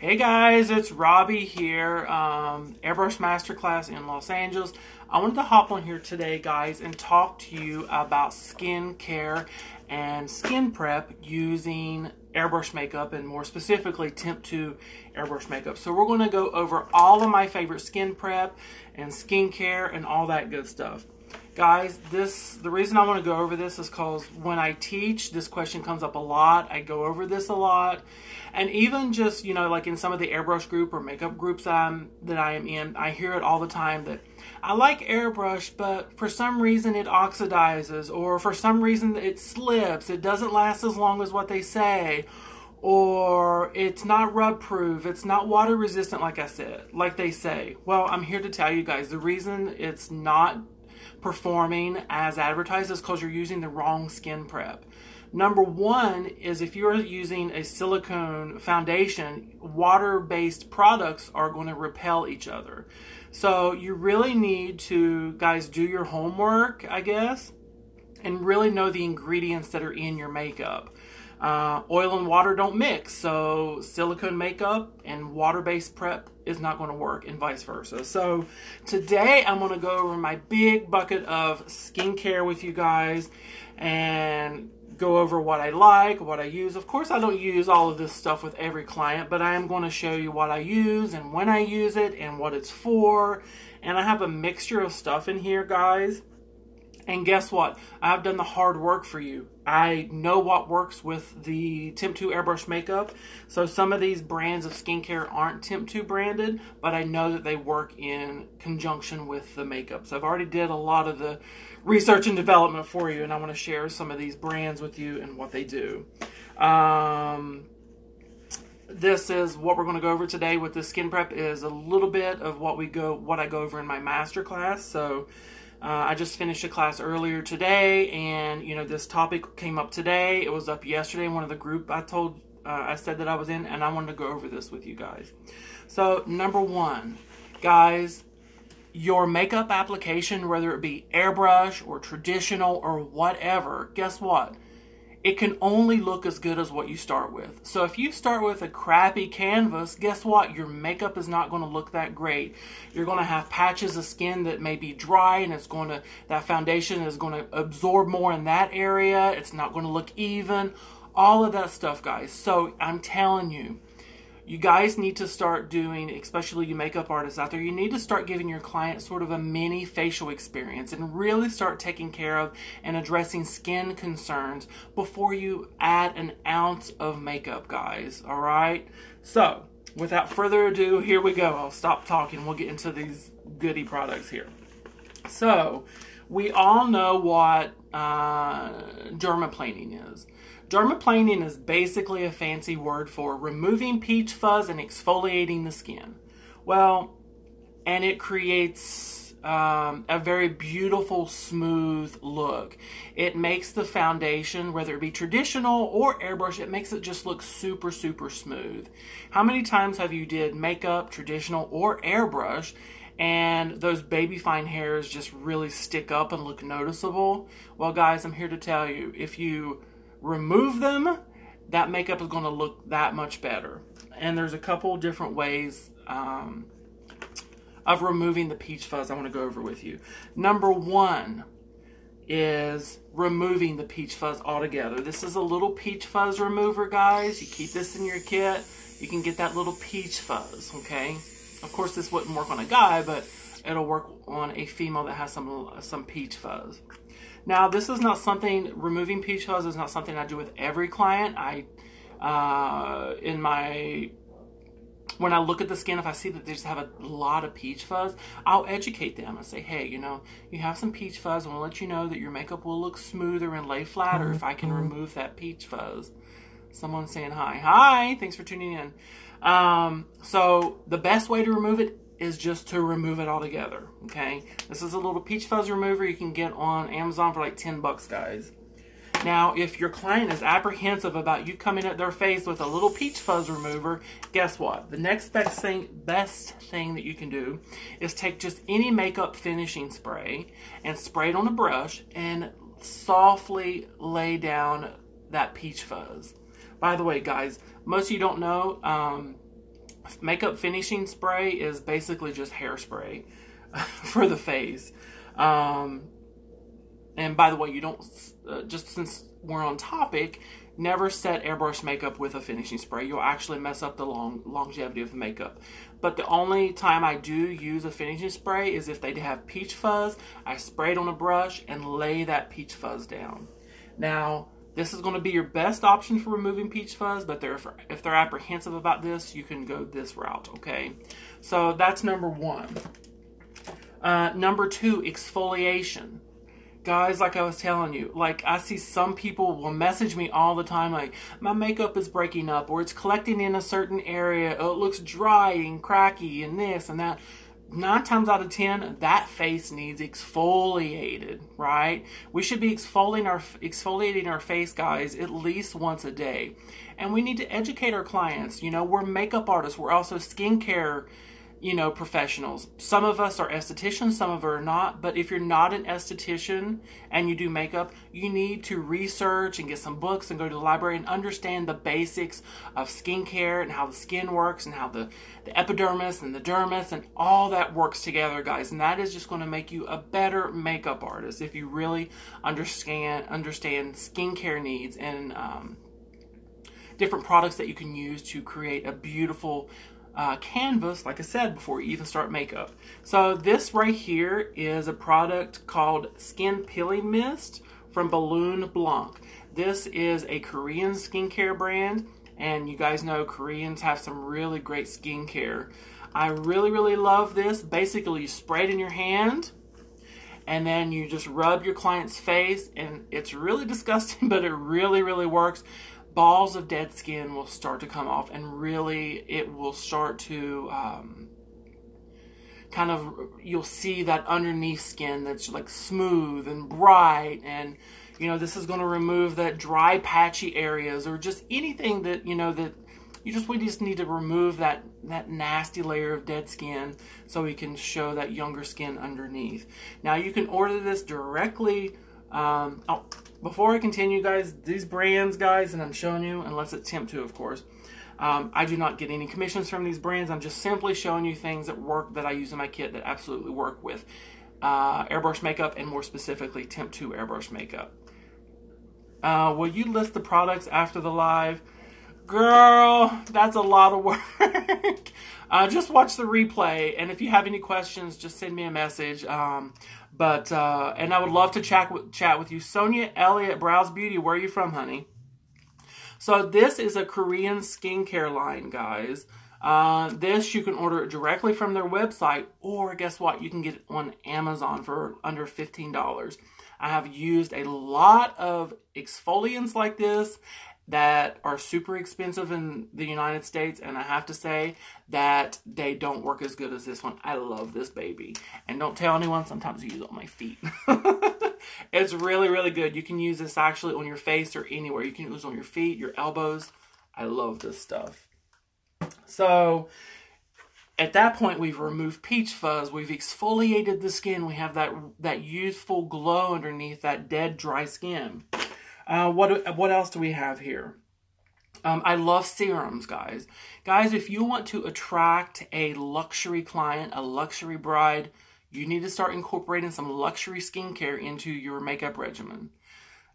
Hey guys, it's Robbie here, Airbrush Masterclass in Los Angeles. I wanted to hop on here today, guys, and talk to you about skin care and skin prep using airbrush makeup, and more specifically TEMPTU airbrush makeup. So we're going to go over all of my favorite skin prep and skin care and all that good stuff. Guys, the reason I want to go over this is because when I teach, this question comes up a lot. I go over this a lot. And even just, like in some of the airbrush group or makeup groups that I am in, I hear it all the time that I like airbrush, but for some reason it oxidizes, or for some reason it slips. It doesn't last as long as what they say, or it's not rub proof. It's not water resistant, like they say. Well, I'm here to tell you guys the reason it's not performing as advertised is because you're using the wrong skin prep. Number one is if you're using a silicone foundation, water-based products are going to repel each other. So you really need to, guys, do your homework, I guess, and really know the ingredients that are in your makeup. Oil and water don't mix, so silicone makeup and water-based prep is not going to work, and vice versa. So today I'm going to go over my big bucket of skincare with you guys and go over what I like, what I use. Of course, I don't use all of this stuff with every client, but I am going to show you what I use and when I use it and what it's for. And I have a mixture of stuff in here, guys. And guess what? I've done the hard work for you. I know what works with the TEMPTU airbrush makeup. So some of these brands of skincare aren't TEMPTU branded, but I know that they work in conjunction with the makeup. So I've already did a lot of the research and development for you, and I want to share some of these brands with you and what they do. This is what we're going to go over today with this skin prep, is a little bit of what I go over in my master class. So I just finished a class earlier today, and this topic came up today. It was up yesterday in one of the group I said that I was in, and I wanted to go over this with you guys. So number one, guys, your makeup application, whether it be airbrush or traditional or whatever, guess what? It can only look as good as what you start with. So if you start with a crappy canvas, guess what? Your makeup is not going to look that great. You're going to have patches of skin that may be dry, and that foundation is going to absorb more in that area. It's not going to look even. All of that stuff, guys. So I'm telling you, you guys need to start doing, especially you makeup artists out there, you need to start giving your client sort of a mini facial experience and really start taking care of and addressing skin concerns before you add an ounce of makeup, guys. All right? So, without further ado, here we go. I'll stop talking. We'll get into these goodie products here. So, we all know what dermaplaning is. Dermaplaning is basically a fancy word for removing peach fuzz and exfoliating the skin. Well, and it creates a very beautiful, smooth look. It makes the foundation, whether it be traditional or airbrush, it makes it just look super, super smooth. How many times have you did makeup, traditional or airbrush, and those baby fine hairs just really stick up and look noticeable? Well, guys, I'm here to tell you, if you remove them, that makeup is going to look that much better. And there's a couple different ways of removing the peach fuzz I want to go over with you. Number one is removing the peach fuzz altogether. This is a little peach fuzz remover, guys. You keep this in your kit, you can get that little peach fuzz, okay? Of course, this wouldn't work on a guy, but it'll work on a female that has some peach fuzz. Now, this is not something, removing peach fuzz is not something I do with every client. When I look at the skin, if I see that they just have a lot of peach fuzz, I'll educate them and say, hey, you have some peach fuzz. I want to let you know that your makeup will look smoother and lay flatter if I can remove that peach fuzz. Someone's saying hi. Hi, thanks for tuning in. So the best way to remove it is just to remove it all together, okay? This is a little peach fuzz remover you can get on Amazon for like 10 bucks, guys. Now, if your client is apprehensive about you coming at their face with a little peach fuzz remover, guess what? The next best thing that you can do is take just any makeup finishing spray and spray it on a brush and softly lay down that peach fuzz. By the way, guys, most of you don't know, Makeup finishing spray is basically just hairspray for the face. And by the way, you don't, just since we're on topic, never set airbrush makeup with a finishing spray. You'll actually mess up the longevity of the makeup. But the only time I do use a finishing spray is if they have peach fuzz. I spray it on a brush and lay that peach fuzz down. Now, this is going to be your best option for removing peach fuzz, but if they're apprehensive about this, you can go this route, okay? So that's number one. Number two, exfoliation. Guys, like I was telling you, like I see some people will message me all the time like, my makeup is breaking up or it's collecting in a certain area. Oh, it looks dry and cracky and this and that. 9 times out of 10, that face needs exfoliated, right? We should be exfoliating our face, guys, at least once a day. And we need to educate our clients. You know, we're makeup artists. We're also skincare, you know, professionals. Some of us are estheticians, some of us are not. But if you're not an esthetician and you do makeup, you need to research and get some books and go to the library and understand the basics of skincare and how the skin works and how the epidermis and the dermis and all that works together, guys. And that is just going to make you a better makeup artist if you really understand skincare needs and different products that you can use to create a beautiful canvas, like I said, before you even start makeup. So this right here is a product called Skin Peeling Mist from Balloon Blanc. This is a Korean skincare brand, and you guys know Koreans have some really great skincare. I really, really love this. Basically, you spray it in your hand, and then you just rub your client's face, and it's really disgusting, but it really, really works. Balls of dead skin will start to come off, and really it will start to kind of, you'll see that underneath skin that's like smooth and bright, and you know, this is going to remove that dry patchy areas or just anything that, you know, that we just need to remove that nasty layer of dead skin so we can show that younger skin underneath. Now you can order this directly. Before I continue, guys, these brands, guys, and I'm showing you, unless it's TEMPTU, of course, I do not get any commissions from these brands. I'm just simply showing you things that work, that I use in my kit, that absolutely work with airbrush makeup, and more specifically, TEMPTU airbrush makeup. Will you list the products after the live? Girl, that's a lot of work. Just watch the replay, and if you have any questions, just send me a message. And I would love to chat with you. Sonia Elliott, Brows Beauty, where are you from, honey? So this is a Korean skincare line, guys. This, you can order it directly from their website, or guess what? You can get it on Amazon for under $15. I have used a lot of exfoliants like this that are super expensive in the United States, and I have to say that they don't work as good as this one. I love this baby. And don't tell anyone, sometimes I use it on my feet. It's really, really good. You can use this actually on your face or anywhere. You can use it on your feet, your elbows. I love this stuff. So at that point, we've removed peach fuzz. We've exfoliated the skin. We have that youthful glow underneath that dead, dry skin. What else do we have here? I love serums, guys. Guys, if you want to attract a luxury client, a luxury bride, you need to start incorporating some luxury skincare into your makeup regimen.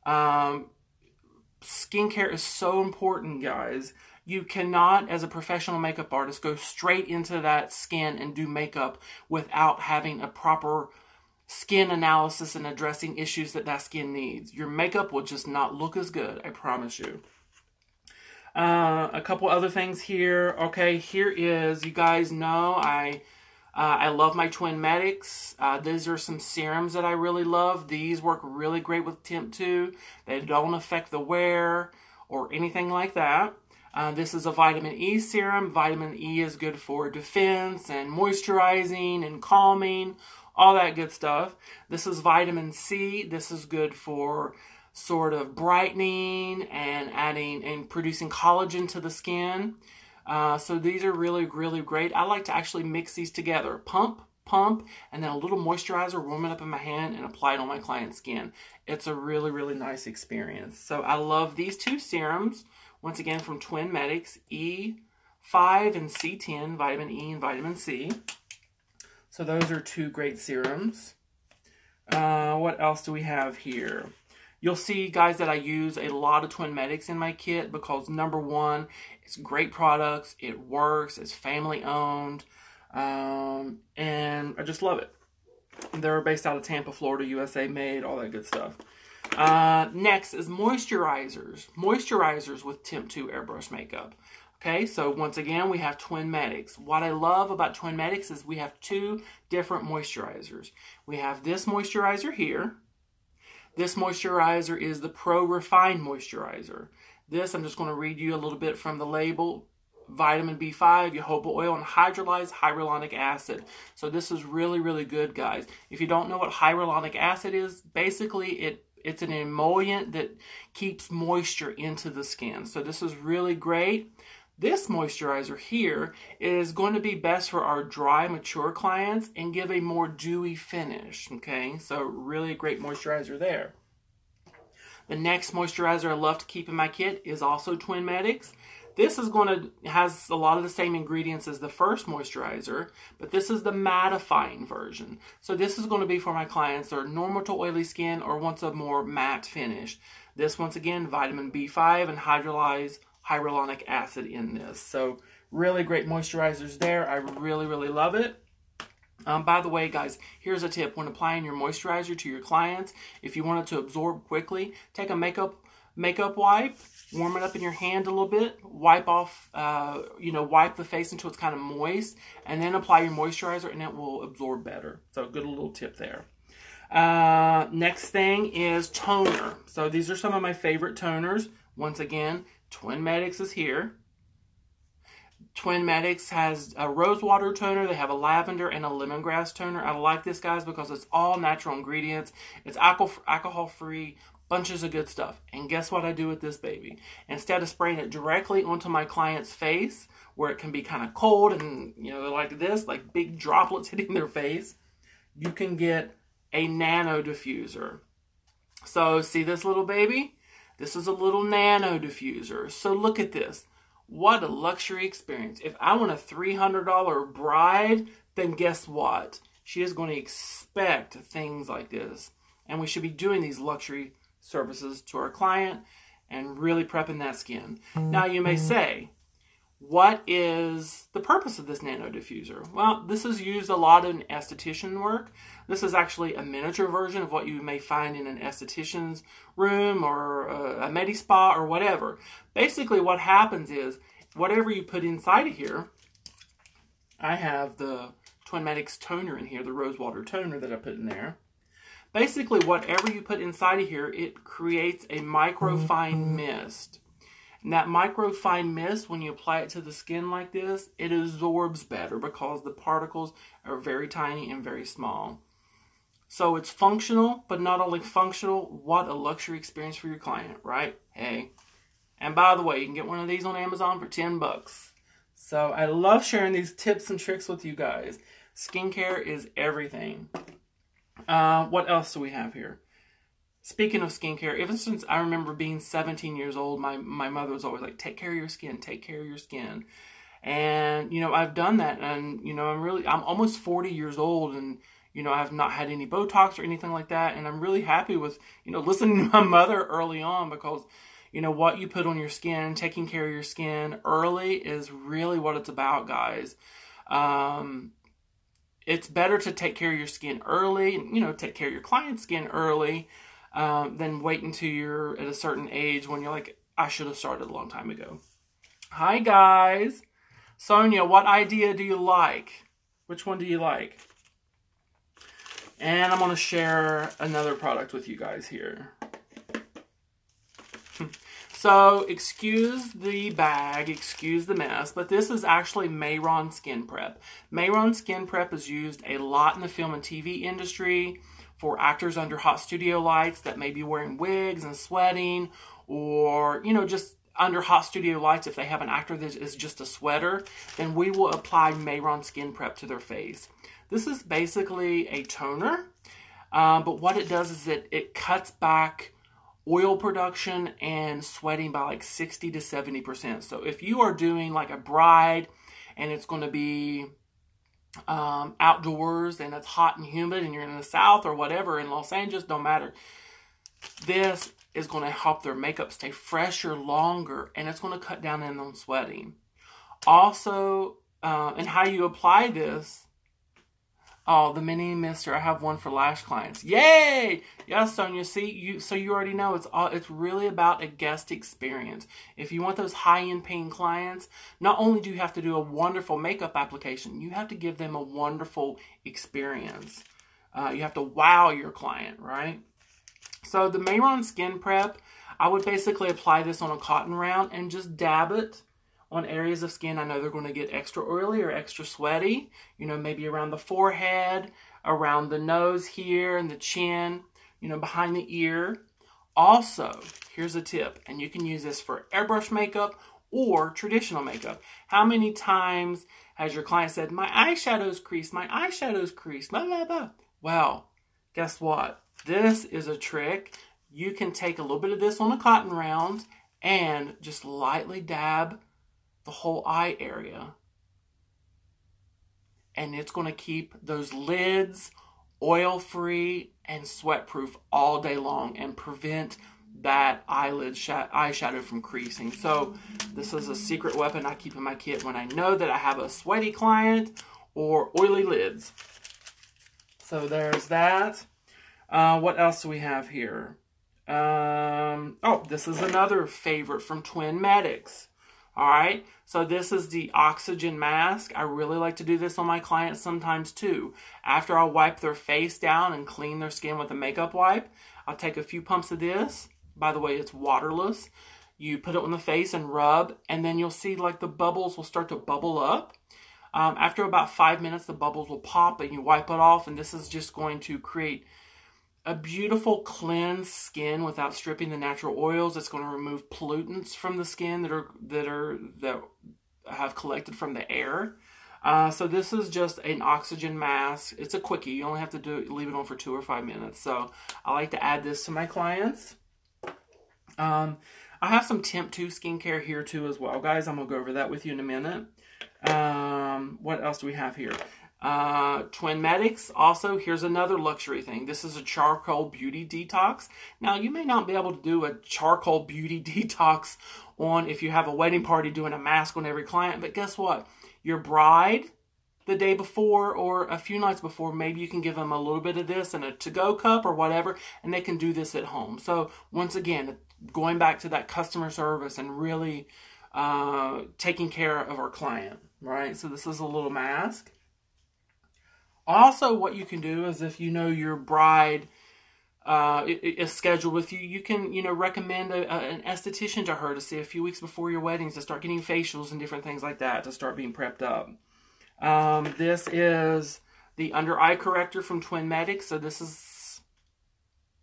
Skincare is so important, guys. You cannot, as a professional makeup artist, go straight into that skin and do makeup without having a proper skin analysis and addressing issues that skin needs. Your makeup will just not look as good, I promise you. A couple other things here. Okay, here is, you guys know I love my twin maddox. These are some serums that I really love. These work really great with TEMPTU. They don't affect the wear or anything like that. This is a vitamin E serum. Vitamin E is good for defense and moisturizing and calming, all that good stuff. This is vitamin C. This is good for sort of brightening and adding and producing collagen to the skin. So these are really, really great. I like to actually mix these together. Pump, and then a little moisturizer, warm it up in my hand, and apply it on my client's skin. It's a really, really nice experience. So I love these two serums. Once again, from Twin Maddox, E fave and C10, vitamin E and vitamin C. So those are two great serums. What else do we have here? You'll see, guys, that I use a lot of Twin Medics in my kit because, number one, it's great products, it works, it's family owned, and I just love it. They're based out of Tampa, Florida, USA made, all that good stuff. Next is moisturizers. Moisturizers with TEMPTU Airbrush makeup. Okay, so once again, we have Twin Medics. What I love about Twin Medics is we have two different moisturizers. We have this moisturizer here. This moisturizer is the Pro Refined Moisturizer. This, I'm just going to read you a little bit from the label. Vitamin B5, jojoba oil, and hydrolyzed hyaluronic acid. So this is really, really good, guys. If you don't know what hyaluronic acid is, basically it's an emollient that keeps moisture into the skin. So this is really great. This moisturizer here is going to be best for our dry, mature clients and give a more dewy finish, okay? So really great moisturizer there. The next moisturizer I love to keep in my kit is also Twin Medics. This is has a lot of the same ingredients as the first moisturizer, but this is the mattifying version. So this is going to be for my clients that are normal to oily skin or wants a more matte finish. This, once again, vitamin B5 and hydrolyzed hyaluronic acid in this. So really great moisturizers there. I really, really love it. By the way, guys, here's a tip. When applying your moisturizer to your clients, if you want it to absorb quickly, take a makeup wipe, warm it up in your hand a little bit, wipe off, wipe the face until it's kind of moist, and then apply your moisturizer and it will absorb better. So good little tip there. Next thing is toner. So these are some of my favorite toners. Once again, Twin Medics is here. Twin Medics has a rose water toner. They have a lavender and a lemongrass toner. I like this, guys, because it's all natural ingredients. It's alcohol-free, bunches of good stuff. And guess what I do with this baby? Instead of spraying it directly onto my client's face, where it can be kind of cold and, like this, like big droplets hitting their face, you can get a nano diffuser. So see this little baby? This is a little nano diffuser. So look at this. What a luxury experience. If I want a $300 bride, then guess what? She is going to expect things like this. And we should be doing these luxury services to our client and really prepping that skin. Now you may say, what is the purpose of this nano diffuser? Well, this is used a lot in esthetician work. This is actually a miniature version of what you may find in an esthetician's room or a medi-spa or whatever. Basically what happens is, whatever you put inside of here, I have the Twin Medics toner in here, the rose water toner that I put in there. Basically, whatever you put inside of here, it creates a microfine mist. And that microfine mist, when you apply it to the skin like this, it absorbs better because the particles are very tiny and very small. So it's functional, but not only functional, what a luxury experience for your client, right? Hey. And by the way, you can get one of these on Amazon for 10 bucks. So I love sharing these tips and tricks with you guys. Skincare is everything. What else do we have here? Speaking of skincare, ever since I remember being 17 years old, my mother was always like, take care of your skin, take care of your skin. And, I've done that. And, I'm almost 40 years old and, I have not had any Botox or anything like that. And I'm really happy with, listening to my mother early on because, what you put on your skin, taking care of your skin early is really what it's about, guys. It's better to take care of your skin early, take care of your client's skin early, than wait until you're at a certain age when you're like, I should have started a long time ago. Hi, guys. Sonia, what idea do you like? Which one do you like? And I'm going to share another product with you guys here. So, excuse the bag, excuse the mess, but this is actually Mehron Skin Prep. Mehron Skin Prep is used a lot in the film and TV industry for actors under hot studio lights that may be wearing wigs and sweating, or, just under hot studio lights, if they have an actor that is just a sweater, then we will apply Mehron Skin Prep to their face. This is basically a toner, but what it does is it cuts back oil production and sweating by like 60 to 70%. So if you are doing like a bride and it's going to be outdoors and it's hot and humid and you're in the South or whatever, in Los Angeles, don't matter. This is going to help their makeup stay fresher longer, and it's going to cut down on sweating. Also, and how you apply this. Oh, the mini mister. I have one for lash clients. Yay! Yes, Sonia. See, so you already know it's really about a guest experience. If you want those high-end paying clients, not only do you have to do a wonderful makeup application, you have to give them a wonderful experience. You have to wow your client, right? So the Mehron Skin Prep, I would basically apply this on a cotton round and just dab it on areas of skin I know they're going to get extra oily or extra sweaty. You know, maybe around the forehead, around the nose here, and the chin, you know, behind the ear. Also, here's a tip, and you can use this for airbrush makeup or traditional makeup. How many times has your client said, my eyeshadow's creased, my eyeshadow's creased, blah, blah, blah. Well, guess what? This is a trick. You can take a little bit of this on a cotton round and just lightly dab the whole eye area. And it's going to keep those lids oil-free and sweat-proof all day long and prevent that eyeshadow from creasing. So this is a secret weapon I keep in my kit when I know that I have a sweaty client or oily lids. So there's that. What else do we have here? Oh, this is another favorite from Twin Maddox. Alright, so this is the oxygen mask. I really like to do this on my clients sometimes too. After I wipe their face down and clean their skin with a makeup wipe, I'll take a few pumps of this. By the way, it's waterless. You put it on the face and rub, and then you'll see like the bubbles will start to bubble up. After about 5 minutes, the bubbles will pop and you wipe it off, and this is just going to create a beautiful cleansed skin without stripping the natural oils. It's going to remove pollutants from the skin that have collected from the air. So this is just an oxygen mask. It's a quickie. You only have to leave it on for 2 or 5 minutes. So I like to add this to my clients. I have some TEMPTU skincare here too as well, guys. I'm going to go over that with you in a minute. What else do we have here? Twin Maddox. Also, here's another luxury thing. This is a charcoal beauty detox. Now, you may not be able to do a charcoal beauty detox on if you have a wedding party doing a mask on every client, but guess what? Your bride, the day before or a few nights before, maybe you can give them a little bit of this in a to-go cup or whatever, and they can do this at home. So, once again, going back to that customer service and really taking care of our client, right? So, this is a little mask. Also, what you can do is if you know your bride is scheduled with you, you can, recommend an esthetician to her to see a few weeks before your weddings to start getting facials and different things like that to start being prepped up. This is the under eye corrector from Twin Maddox. So this is,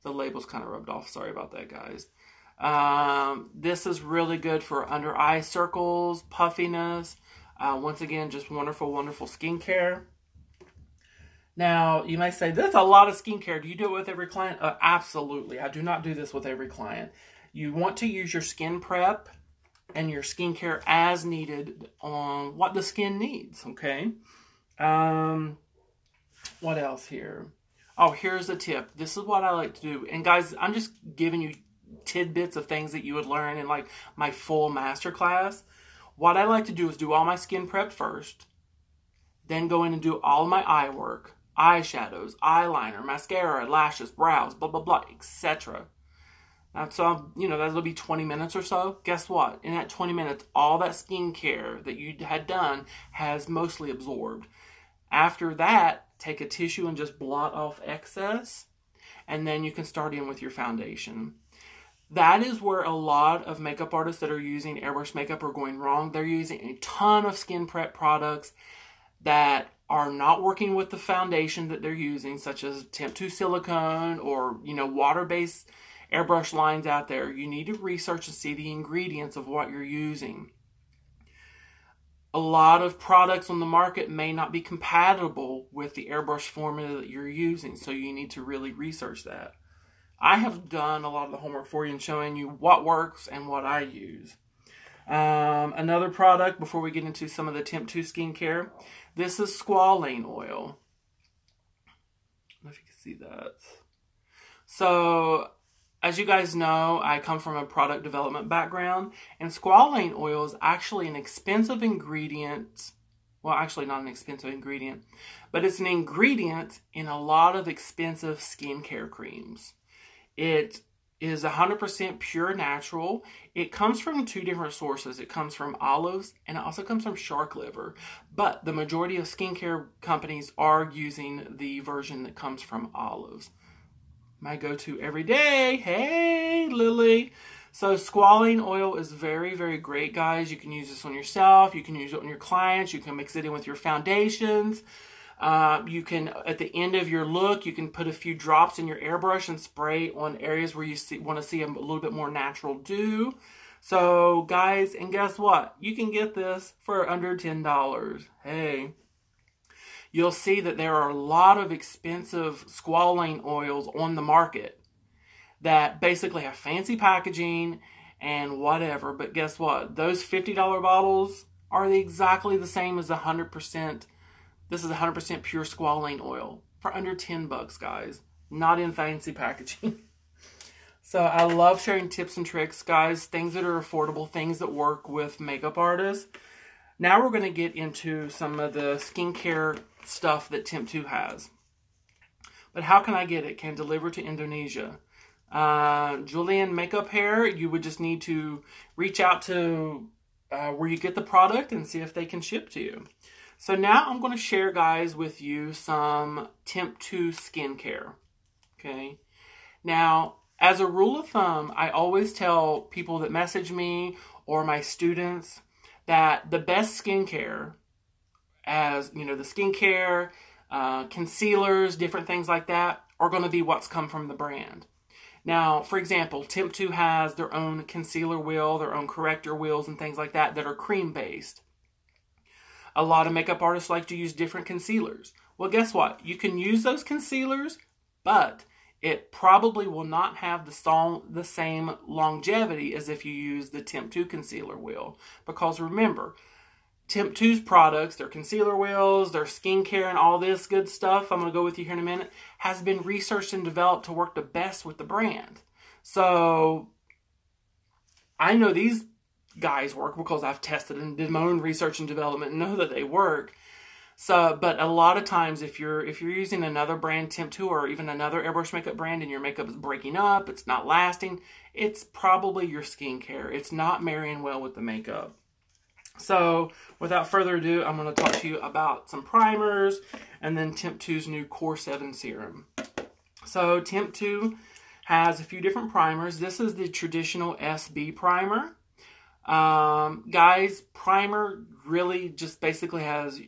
the label's kind of rubbed off. Sorry about that, guys. This is really good for under eye circles, puffiness. Once again, just wonderful, wonderful skincare. Now, you may say, that's a lot of skincare. Do you do it with every client? Absolutely. I do not do this with every client. You want to use your skin prep and your skincare as needed on what the skin needs, okay? What else here? Oh, here's a tip. This is what I like to do. And guys, I'm just giving you tidbits of things that you would learn in like my full masterclass. What I like to do is do all my skin prep first, then go in and do all my eye work. Eyeshadows, eyeliner, mascara, lashes, brows, blah, blah, blah, etc. So, that'll be 20 minutes or so. Guess what? In that 20 minutes, all that skincare that you had done has mostly absorbed. After that, take a tissue and just blot off excess, and then you can start in with your foundation. That is where a lot of makeup artists that are using airbrush makeup are going wrong. They're using a ton of skin prep products that are not working with the foundation that they're using, such as TEMPTU silicone or, water-based airbrush lines out there. You need to research to see the ingredients of what you're using. A lot of products on the market may not be compatible with the airbrush formula that you're using, so you need to really research that. I have done a lot of the homework for you and showing you what works and what I use. Another product before we get into some of the TEMPTU skincare. This is Squalane oil. I don't know if you can see that. So, as you guys know, I come from a product development background, and squalane oil is actually an expensive ingredient. Well, actually not an expensive ingredient, but it's an ingredient in a lot of expensive skincare creams. It is 100% pure natural. It comes from two different sources. It comes from olives and it also comes from shark liver. But the majority of skincare companies are using the version that comes from olives. My go-to every day. Hey, Lily. So squalane oil is very, very great, guys. You can use this on yourself. You can use it on your clients. You can mix it in with your foundations. You can, at the end of your look, you can put a few drops in your airbrush and spray on areas where you want to see a little bit more natural dew. So, guys, and guess what? You can get this for under $10. Hey. You'll see that there are a lot of expensive squalane oils on the market that basically have fancy packaging and whatever. But guess what? Those $50 bottles are exactly the same as 100%. This is 100% pure squalane oil for under $10, guys. Not in fancy packaging. So I love sharing tips and tricks, guys. Things that are affordable, things that work with makeup artists. Now we're going to get into some of the skincare stuff that TEMPTU has. But how can I get it? Can deliver to Indonesia. Julian Makeup Hair, you would just need to reach out to where you get the product and see if they can ship to you. So now I'm going to share, guys, with you some TEMPTU skincare. Okay. Now, as a rule of thumb, I always tell people that message me or my students that the best skincare, as you know, the skincare, concealers, different things like that, are going to be what's come from the brand. Now, for example, TEMPTU has their own concealer wheel, their own corrector wheels, and things like that that are cream-based. A lot of makeup artists like to use different concealers. Well, guess what? You can use those concealers, but it probably will not have the same longevity as if you use the TEMPTU concealer wheel. Because remember, TEMPTU's products, their concealer wheels, their skincare, and all this good stuff, I'm going to go with you here in a minute, has been researched and developed to work the best with the brand. So, I know these guys work because I've tested and did my own research and development and know that they work. So, but a lot of times if you're using another brand, TEMPTU, or even another airbrush makeup brand, and your makeup is breaking up, it's not lasting, it's probably your skincare. It's not marrying well with the makeup. So, without further ado, I'm going to talk to you about some primers and then TEMPTU's new Core 7 serum. So, TEMPTU has a few different primers. This is the traditional SB primer. Guys, primer really just basically has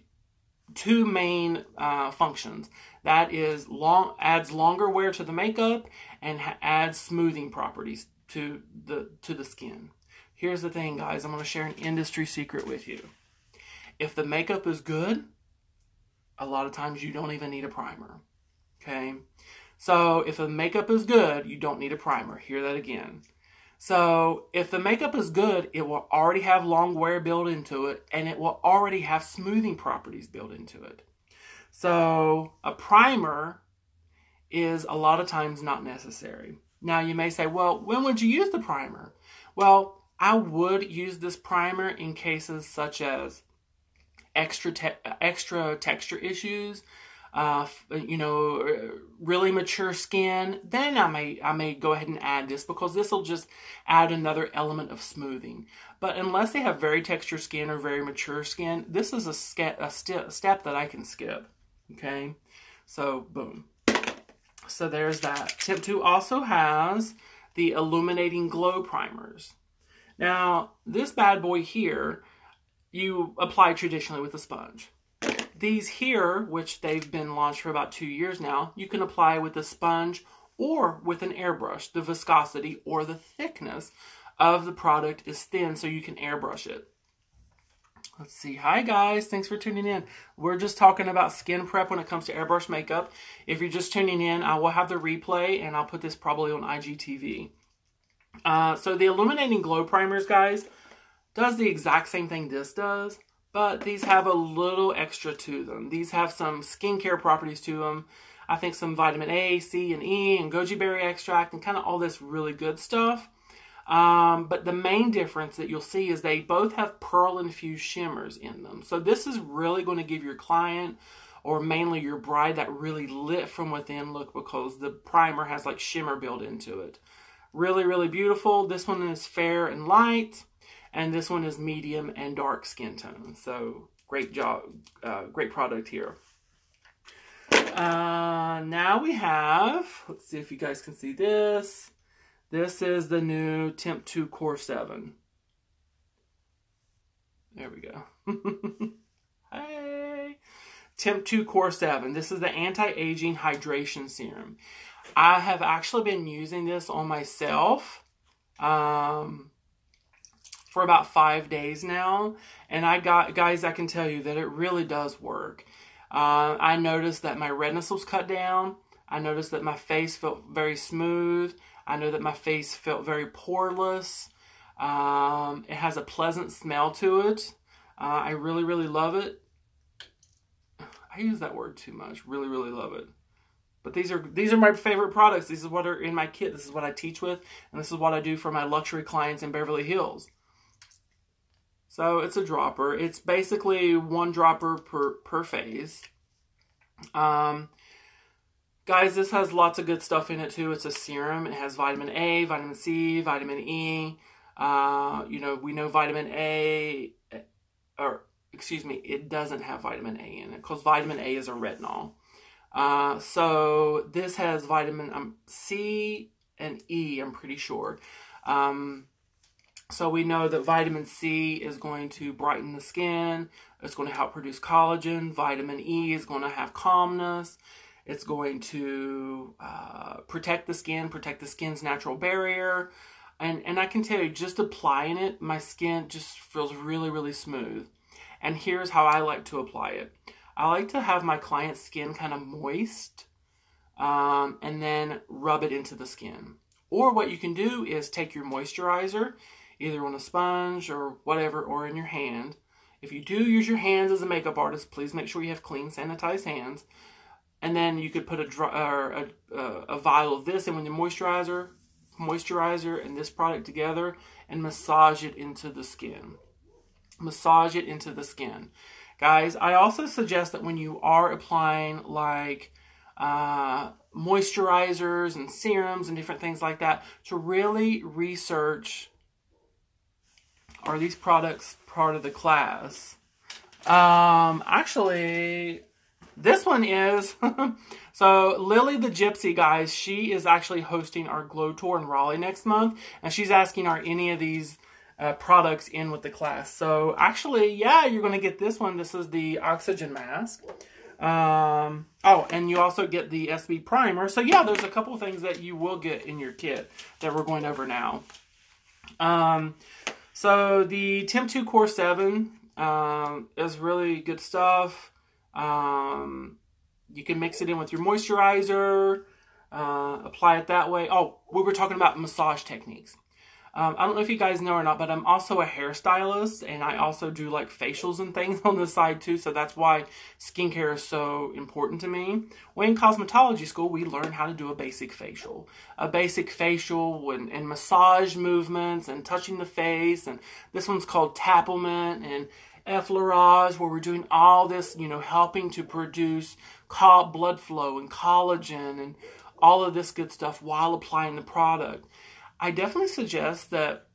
two main functions. That is, adds longer wear to the makeup and adds smoothing properties to the skin. Here's the thing, guys. I'm going to share an industry secret with you. If the makeup is good, a lot of times you don't even need a primer. Okay? So, if the makeup is good, you don't need a primer. Hear that again. So, if the makeup is good, it will already have long wear built into it, and it will already have smoothing properties built into it. So, a primer is a lot of times not necessary. Now, you may say, well, when would you use the primer? Well, I would use this primer in cases such as extra texture issues, really mature skin. Then I may go ahead and add this because this will just add another element of smoothing. But unless they have very textured skin or very mature skin, this is a step that I can skip. Okay, so boom. So there's that. TEMPTU also has the Illuminating Glow primers. Now, this bad boy here, you apply traditionally with a sponge. These here, which they've been launched for about 2 years now, you can apply with a sponge or with an airbrush. The viscosity or the thickness of the product is thin, so you can airbrush it. Let's see. Hi guys, thanks for tuning in. We're just talking about skin prep when it comes to airbrush makeup. If you're just tuning in, I will have the replay and I'll put this probably on IGTV. So the Illuminating Glow Primers, guys, does the exact same thing this does, but these have a little extra to them. These have some skincare properties to them. I think some vitamin A, C, and E, and goji berry extract, and kind of all this really good stuff. But the main difference that you'll see is they both have pearl-infused shimmers in them. So this is really going to give your client, or mainly your bride, that really lit from within look, because the primer has like shimmer built into it. Really, really beautiful. This one is fair and light, and this one is medium and dark skin tone. So great job, great product here. Now we have, let's see if you guys can see this. This is the new TEMPTU Core 7. There we go. Hey! TEMPTU Core 7. This is the Anti-Aging Hydration Serum. I have actually been using this on myself for about 5 days now. And guys, I can tell you that it really does work. I noticed that my redness was cut down. I noticed that my face felt very smooth. I know that my face felt very poreless. It has a pleasant smell to it. I really, really love it. I use that word too much. Really, really love it. But these are my favorite products. These are what are in my kit. This is what I teach with, and this is what I do for my luxury clients in Beverly Hills. So it's a dropper. It's basically one dropper per phase. Guys, this has lots of good stuff in it too. It's a serum. It has vitamin A, vitamin C, vitamin E. You know, we know vitamin A, or excuse me, it doesn't have vitamin A in it because vitamin A is a retinol. So this has vitamin C and E, I'm pretty sure. So we know that vitamin C is going to brighten the skin. It's going to help produce collagen. Vitamin E is going to have calmness. It's going to protect the skin's natural barrier. And I can tell you, just applying it, my skin just feels really, really smooth. And here's how I like to apply it. I like to have my client's skin kind of moist and then rub it into the skin. Or what you can do is take your moisturizer, either on a sponge or whatever, or in your hand. If you do use your hands as a makeup artist, please make sure you have clean, sanitized hands. And then you could put a vial of this in with your moisturizer and this product together and massage it into the skin. Massage it into the skin. Guys, I also suggest that when you are applying like moisturizers and serums and different things like that, to really research, are these products part of the class? Actually, this one is. So Lily the Gypsy, guys, she is actually hosting our Glow Tour in Raleigh next month, and she's asking, are any of these products in with the class? So actually, yeah, you're going to get this one. This is the oxygen mask. Oh, and you also get the SB primer. So yeah, there's a couple of things that you will get in your kit that we're going over now. So the TEMPTU Core 7 is really good stuff. You can mix it in with your moisturizer, apply it that way. Oh, we were talking about massage techniques. I don't know if you guys know or not, but I'm also a hairstylist, and I also do like facials and things on the side too, so that's why skincare is so important to me. Well, in cosmetology school, we learn how to do a basic facial. A basic facial and massage movements and touching the face, and this one's called Tapplement and effleurage, where we're doing all this, you know, helping to produce blood flow and collagen and all of this good stuff while applying the product. I definitely suggest that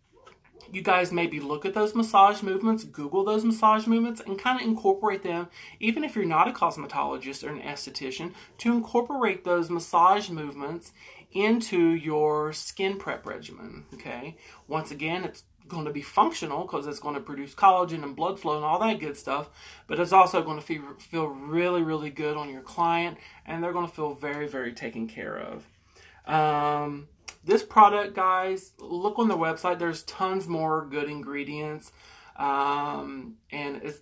you guys maybe look at those massage movements, Google those massage movements, and kind of incorporate them, even if you're not a cosmetologist or an esthetician, to incorporate those massage movements into your skin prep regimen, okay? Once again, it's going to be functional because it's going to produce collagen and blood flow and all that good stuff, but it's also going to feel really, really good on your client, and they're going to feel very, very taken care of. This product, guys, look on the website. There's tons more good ingredients.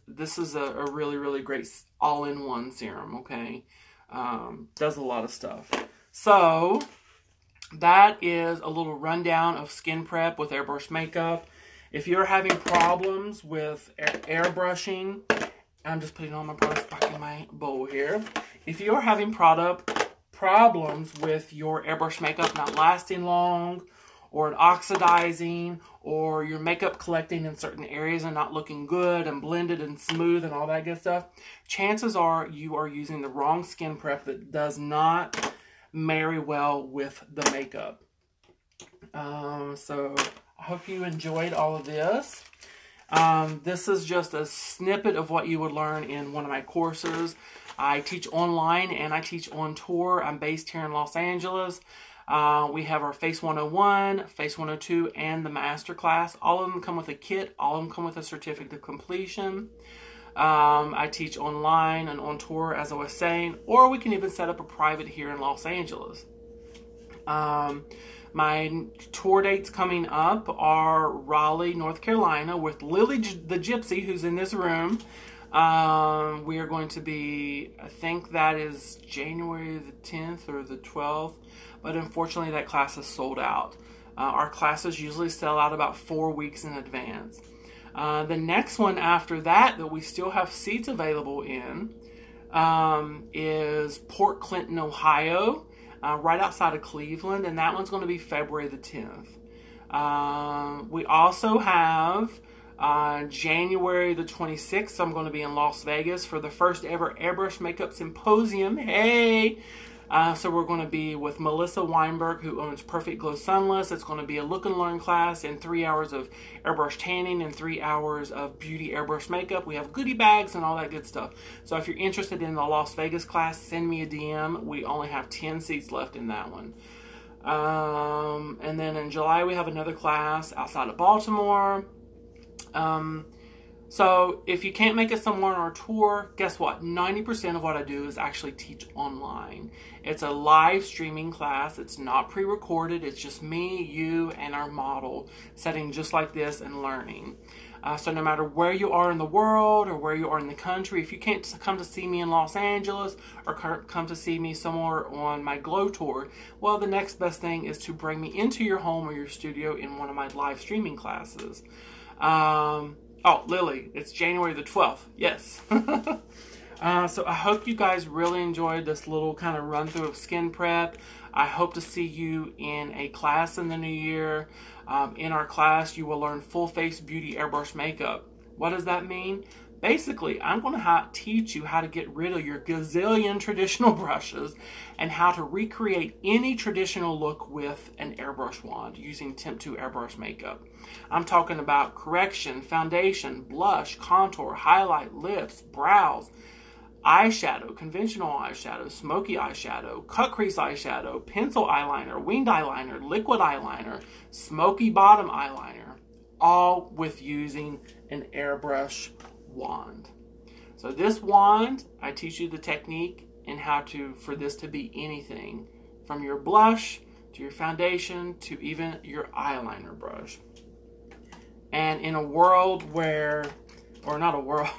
This is a really, really great all-in-one serum, okay? Does a lot of stuff. So that is a little rundown of skin prep with airbrush makeup. If you're having problems with airbrushing, I'm just putting all my products back in my bowl here. If you're having problems with your airbrush makeup not lasting long, or it oxidizing, or your makeup collecting in certain areas and not looking good and blended and smooth and all that good stuff, chances are you are using the wrong skin prep that does not marry well with the makeup. So I hope you enjoyed all of this. This is just a snippet of what you would learn in one of my courses. I teach online and I teach on tour. I'm based here in Los Angeles. We have our Face 101, Face 102, and the Master Class. All of them come with a kit. All of them come with a certificate of completion. I teach online and on tour, as I was saying, or we can even set up a private here in Los Angeles. My tour dates coming up are Raleigh, North Carolina, with Lily the Gypsy, who's in this room. We are going to be, I think that is January the 10th or the 12th, but unfortunately that class is sold out. Our classes usually sell out about 4 weeks in advance. The next one after that we still have seats available in is Port Clinton, Ohio, right outside of Cleveland, and that one's going to be February the 10th. We also have January the 26th, I'm going to be in Las Vegas for the first ever Airbrush Makeup Symposium. Hey! So we're going to be with Melissa Weinberg, who owns Perfect Glow Sunless. It's going to be a look and learn class and 3 hours of airbrush tanning and 3 hours of beauty airbrush makeup. We have goodie bags and all that good stuff. So if you're interested in the Las Vegas class, send me a DM. We only have 10 seats left in that one. And then in July, we have another class outside of Baltimore. So if you can't make it somewhere on our tour, guess what? 90% of what I do is actually teach online. It's a live streaming class. It's not pre-recorded. It's just me, you, and our model sitting just like this and learning. So no matter where you are in the world or where you are in the country, if you can't come to see me in Los Angeles or come to see me somewhere on my Glow Tour, well, the next best thing is to bring me into your home or your studio in one of my live streaming classes. Oh, Lily, it's January the 12th. Yes. So I hope you guys really enjoyed this little kind of run through of skin prep. I hope to see you in a class in the new year. In our class, you will learn full face beauty airbrush makeup. What does that mean? Basically, I'm going to teach you how to get rid of your gazillion traditional brushes and how to recreate any traditional look with an airbrush wand using TEMPTU airbrush makeup. I'm talking about correction, foundation, blush, contour, highlight, lips, brows, eyeshadow, conventional eyeshadow, smoky eyeshadow, cut crease eyeshadow, pencil eyeliner, winged eyeliner, liquid eyeliner, smoky bottom eyeliner, all with using an airbrush wand. So this wand, I teach you the technique and how for this to be anything from your blush to your foundation to even your eyeliner brush. And in a world where, or not a world,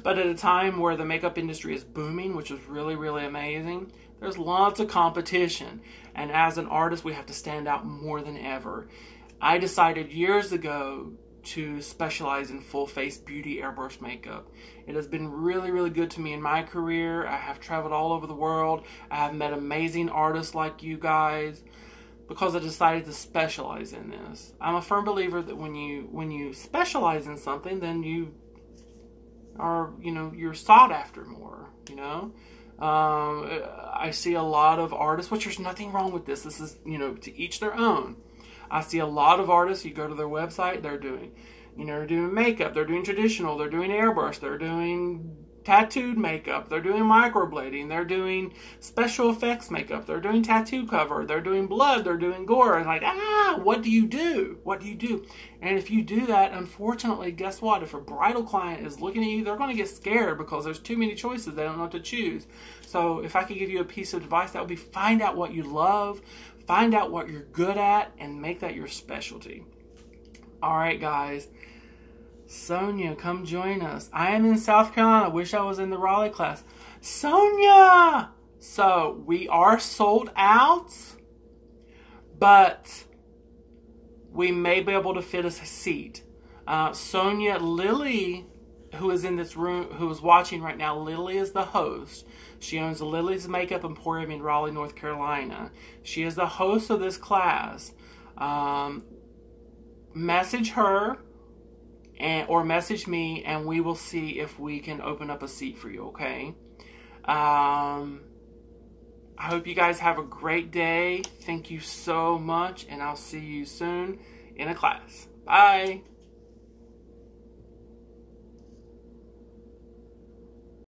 but at a time where the makeup industry is booming, which is really, really amazing, there's lots of competition. And as an artist, we have to stand out more than ever. I decided years ago to specialize in full face beauty airbrush makeup. It has been really, really good to me in my career. I have traveled all over the world. I have met amazing artists like you guys because I decided to specialize in this. I'm a firm believer that when you specialize in something, then you are, you're sought after more, I see a lot of artists, which there's nothing wrong with this. This is, to each their own. I see a lot of artists, you go to their website, they're doing makeup, they're doing traditional, they're doing airbrush, they're doing tattooed makeup, they're doing microblading, they're doing special effects makeup, they're doing tattoo cover, they're doing blood, they're doing gore, and like, what do you do? What do you do? And if you do that, unfortunately, guess what? If a bridal client is looking at you, they're going to get scared because there's too many choices. They don't know what to choose. So if I could give you a piece of advice, that would be find out what you love, find out what you're good at, and make that your specialty. All right, guys. Sonia, come join us. I am in South Carolina. Wish I was in the Raleigh class. Sonia! So, we are sold out, but we may be able to fit us a seat. Sonia, Lily, who is in this room, who is watching right now, Lily is the host. She owns the Lily's Makeup Emporium in Raleigh, North Carolina. She is the host of this class. Message her or message me, and we will see if we can open up a seat for you, okay? I hope you guys have a great day. Thank you so much, and I'll see you soon in a class. Bye.